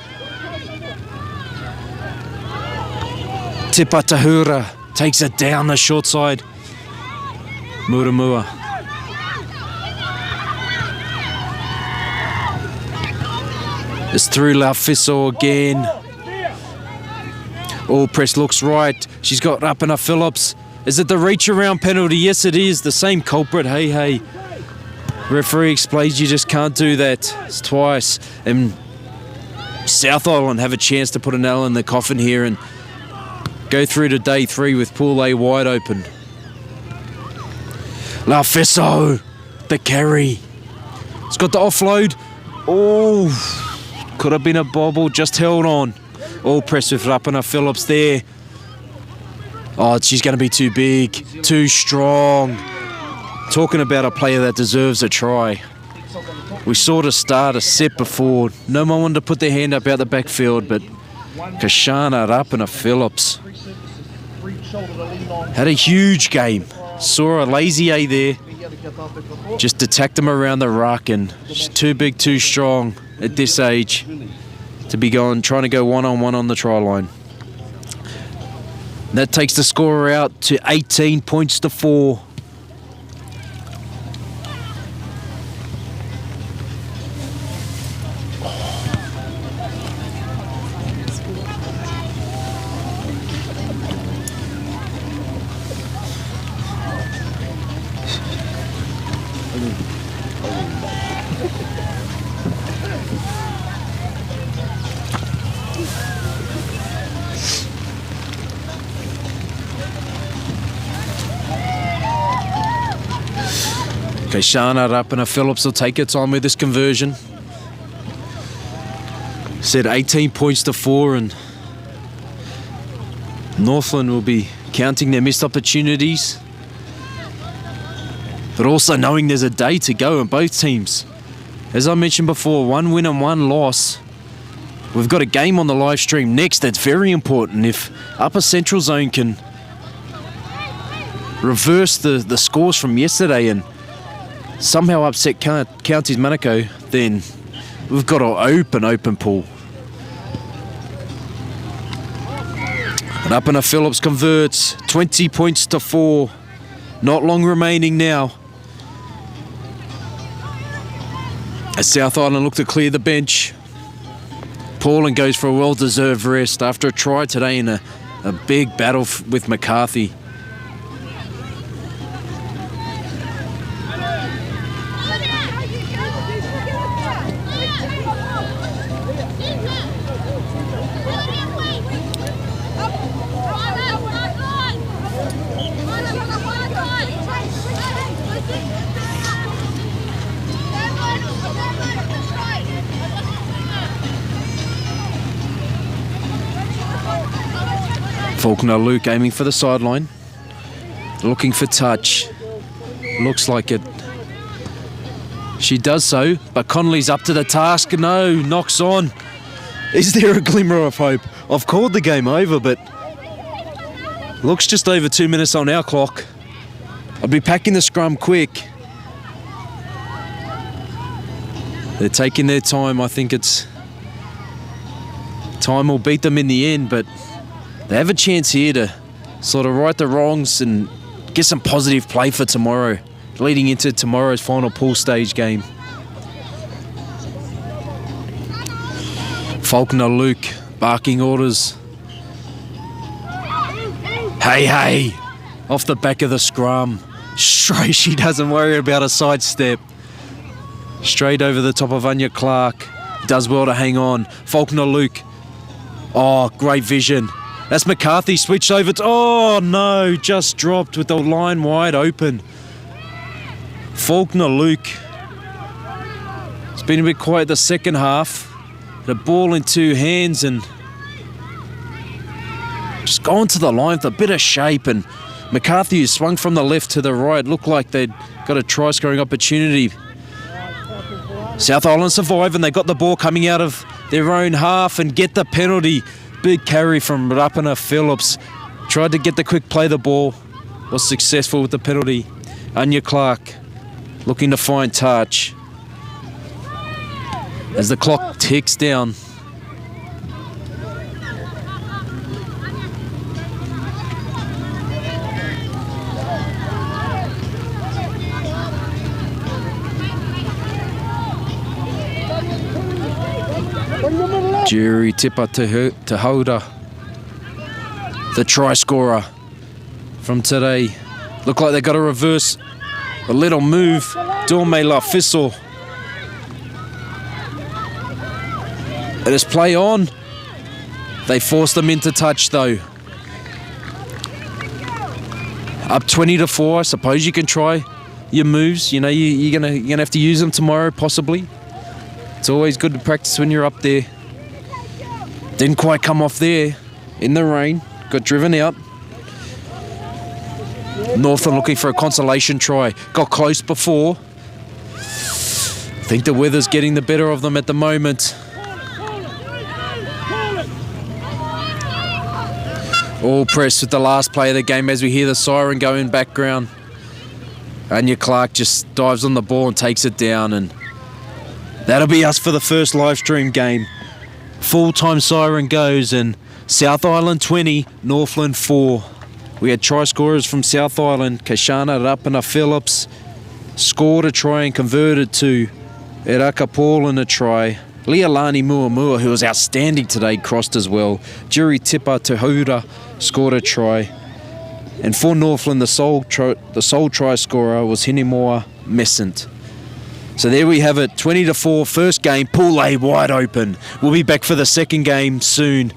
Tipa Tahura takes it down the short side. Muramua. It's through Laufiso again. All press looks right. She's got Rapana Phillips. Is it the reach around penalty? Yes, it is. The same culprit. Hey. Referee explains you just can't do that. It's twice. And South Island have a chance to put a nail in the coffin here and go through to day 3 with Pool A wide open. Laufiso, the carry. It's got the offload. Oh, could have been a bobble, just held on. All press with Rapana Phillips there. Oh, she's going to be too big, too strong. Talking about a player that deserves a try. We saw the start a set before. No one wanted to put their hand up out the backfield, but Kashana Rapana Phillips had a huge game. Saw a lazy A there. Just attacked him around the ruck, and she's too big, too strong at this age to be trying to go one-on-one on the try line. That takes the scorer out to 18 points to 4. Okay, Shana Rapana Phillips will take its time with this conversion. Said 18 points to 4, and Northland will be counting their missed opportunities, but also knowing there's a day to go in both teams. As I mentioned before, 1 win and 1 loss. We've got a game on the live stream next that's very important. If Upper Central Zone can reverse the scores from yesterday and somehow upset Counties Manukau, then we've got an open pool. And Rapana Phillips converts, 20 points to 4. Not long remaining now. As South Island look to clear the bench, Pauling goes for a well-deserved rest after a try today in a big battle with McCarthy. Faulkner Luke aiming for the sideline, looking for touch. Looks like it. She does so, but Connolly's up to the task. No, knocks on. Is there a glimmer of hope? I've called the game over, but looks just over 2 minutes on our clock. I'll be packing the scrum quick. They're taking their time. I think it's time will beat them in the end, but they have a chance here to sort of right the wrongs and get some positive play for tomorrow, leading into tomorrow's final pool stage game. Faulkner Luke, barking orders. Hey, off the back of the scrum. Straight, she doesn't worry about a sidestep. Straight over the top of Anya Clark. Does well to hang on. Faulkner Luke. Oh, great vision. That's McCarthy switched over to... Oh, no, just dropped with the line wide open. Faulkner Luke. It's been a bit quiet the second half. The ball in two hands and just gone to the line with a bit of shape, and McCarthy, who swung from the left to the right, looked like they'd got a try-scoring opportunity. South Island survive, and they got the ball coming out of their own half and get the penalty. Big carry from Rapana Phillips. Tried to get the quick play the ball. Was successful with the penalty. Anya Clark looking to find touch. As the clock ticks down. Jerry Tipper to Holder, the try scorer from today. Look like they got a reverse, a little move. Dorme La Fissel. It is play on. They forced them into touch though. Up 20-4. I suppose you can try your moves. You know, you're gonna have to use them tomorrow, possibly. It's always good to practice when you're up there. Didn't quite come off there in the rain. Got driven out. Northland looking for a consolation try. Got close before. I think the weather's getting the better of them at the moment. All pressed with the last play of the game as we hear the siren go in background. Anya Clark just dives on the ball and takes it down, and that'll be us for the first live stream game. Full-time siren goes, and South Island 20, Northland 4. We had try scorers from South Island. Kashana Rapana Phillips scored a try and converted to Eraka Paul in a try. Leilani Muamua, who was outstanding today, crossed as well. Jerry Tipper Tehura scored a try. And for Northland, the sole try scorer was Hinimoa Messent. So there we have it, 20-4, first game, Pool A wide open. We'll be back for the second game soon.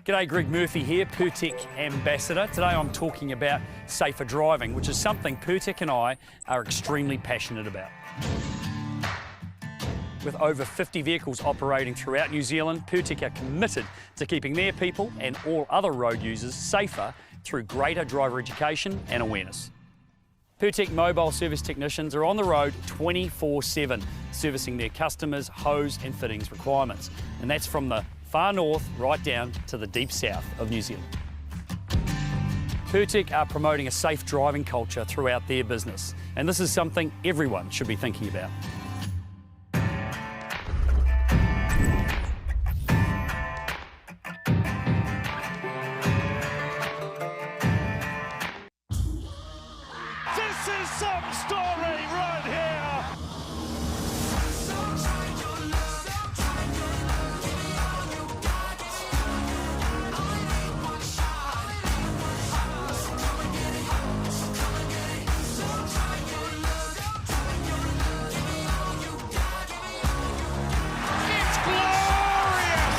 G'day, Greg Murphy here, Pertec Ambassador. Today I'm talking about safer driving, which is something Pertec and I are extremely passionate about. With over 50 vehicles operating throughout New Zealand, Pertec are committed to keeping their people and all other road users safer through greater driver education and awareness. Pertec mobile service technicians are on the road 24/7, servicing their customers' hose and fittings requirements. And that's from the far north right down to the deep south of New Zealand. Pertec are promoting a safe driving culture throughout their business, and this is something everyone should be thinking about. This is some story right here. It's glorious.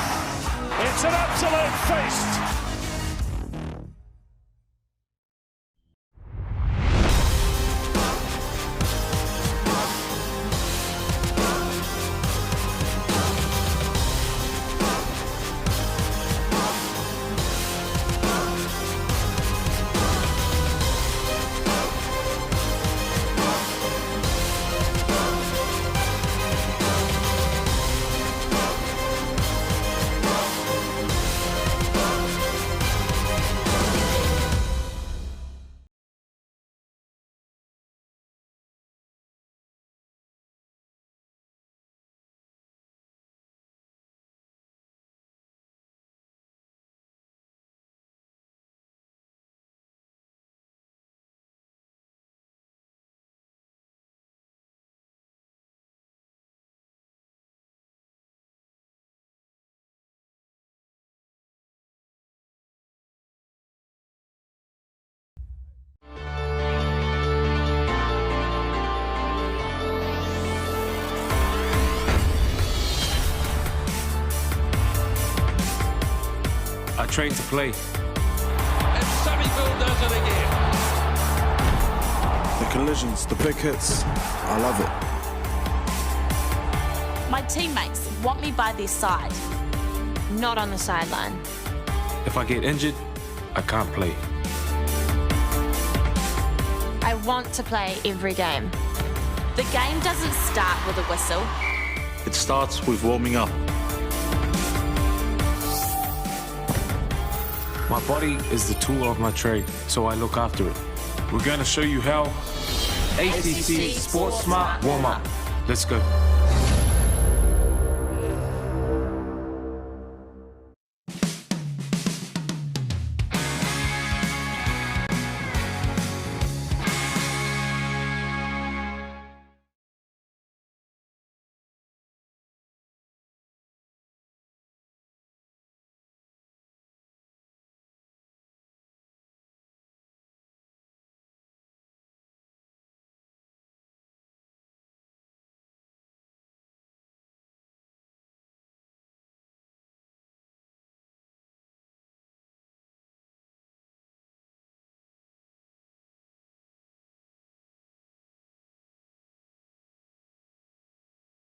It's an absolute feast. trade to play. And Sunnyville does it again. The collisions, the big hits, I love it. My teammates want me by their side, not on the sideline. If I get injured, I can't play. I want to play every game. The game doesn't start with a whistle. It starts with warming up. My body is the tool of my trade, so I look after it. We're going to show you how. ACC Sports Smart Warm-Up. Let's go.